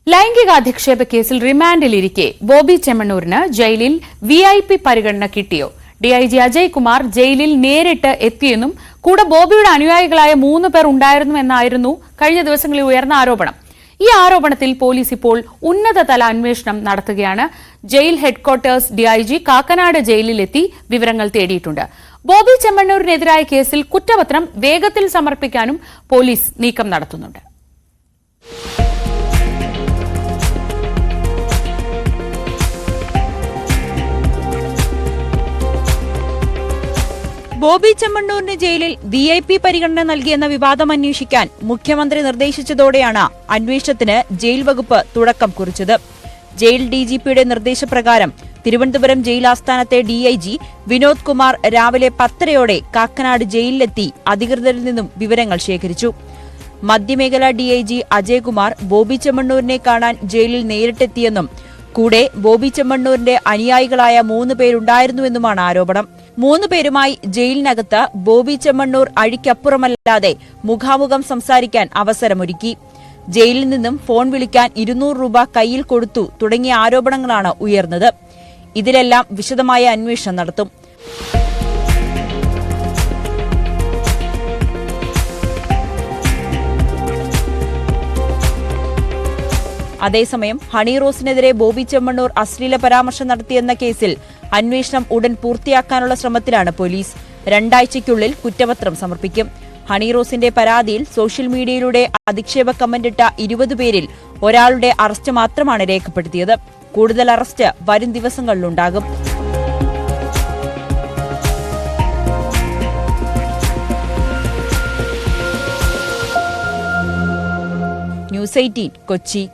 ലൈംഗികാധിക്ഷേപ കേസിൽ റിമാൻഡിലിരിക്കെ ബോബി ചെമ്മണ്ണൂരിന് ജയിലിൽ VIP പരിഗണന കിട്ടിയോ? DIG അജയ് കുമാർ ജയിലിൽ നേരിട്ട് എത്തിയെന്നും കൂടെ ബോബിയുടെ അനുയായികളായ 3 പേർ ഉണ്ടായിരുന്നുവെന്നായിരുന്നു കഴിഞ്ഞ ദിവസങ്ങളിൽ ഉയർന്ന ആരോപണം. ഈ ആരോപണത്തിൽ പോലീസ് ഇപ്പോൾ ഉന്നതതല അന്വേഷണം നടത്തുകയാണ്. ജയിൽ ഹെഡ്ക്വാർട്ടേഴ്സ് DIG കാക്കനാട് ജയിലിലെത്തി വിവരങ്ങൾ തേടിയിട്ടുണ്ട്. ബോബി ചെമ്മണ്ണൂരിനെതിരായ കേസിൽ കുറ്റപത്രം വേഗത്തിൽ സമർപ്പിക്കാനും പോലീസ് നീക്കം നടത്തുന്നുണ്ട്. ബോബി ചെമ്മണ്ണൂരിന് ജയിലിൽ VIP പരിഗണന നൽകിയെന്ന വിവാദം അന്വേഷിക്കാൻ മുഖ്യമന്ത്രി നിർദ്ദേശിച്ചതോടെയാണ് അന്വേഷണത്തിന് ജയിൽ വകുപ്പ് തുടക്കം കുറിച്ചത്. ജയിൽ DGPയുടെ നിർദ്ദേശപ്രകാരം തിരുവനന്തപുരം ജയിൽ ആസ്ഥാനത്തെ DIG വിനോദ് കുമാർ രാവിലെ 10:30 കാക്കനാട് ജയിലിലെത്തി അധികൃതരിൽ നിന്നും വിവരങ്ങൾ ശേഖരിച്ചു. മധ്യമേഖല DIG അജയ് കുമാർ ബോബി ചെമ്മണ്ണൂരിനെ കാണാൻ ജയിലിൽ നേരിട്ടെത്തിയെന്നും കൂടെ ബോബി ചെമ്മണ്ണൂരിന്റെ അനുയായികളായ 3 പേരുണ്ടായിരുന്നുവെന്നുമാണ് ആരോപണം. 3 പേരുമായി ജയിലിനകത്ത് ബോബി ചെമ്മണ്ണൂർ അഴിക്കപ്പുറമല്ലാതെ മുഖാമുഖം സംസാരിക്കാൻ അവസരമൊരുക്കി. ജയിലിൽ നിന്നും ഫോൺ വിളിക്കാൻ 200 രൂപ കയ്യിൽ കൊടുത്തു തുടങ്ങിയ ആരോപണങ്ങളാണ് ഉയർന്നത്. ഇതിലെല്ലാം വിശദമായ അന്വേഷണം നടത്തും. അതേസമയം ഹണി റോസിനെതിരെ ബോബി ചെമ്മണ്ണൂർ അശ്ലീല പരാമർശം നടത്തിയെന്ന കേസിൽ അന്വേഷണം ഉടൻ പൂർത്തിയാക്കാനുള്ള ശ്രമത്തിലാണ് പോലീസ്. 2 ആഴ്ചയ്ക്കുള്ളിൽ കുറ്റപത്രം സമർപ്പിക്കും. ഹണി റോസിന്റെ പരാതിയിൽ സോഷ്യൽ മീഡിയയിലൂടെ അധിക്ഷേപ കമന്റിട്ട 20 പേരിൽ ഒരാളുടെ അറസ്റ്റ് മാത്രമാണ് രേഖപ്പെടുത്തിയത്. കൂടുതൽ അറസ്റ്റ് വരും ദിവസങ്ങളിലുണ്ടാകും. ന്യൂസ് 18 കൊച്ചി.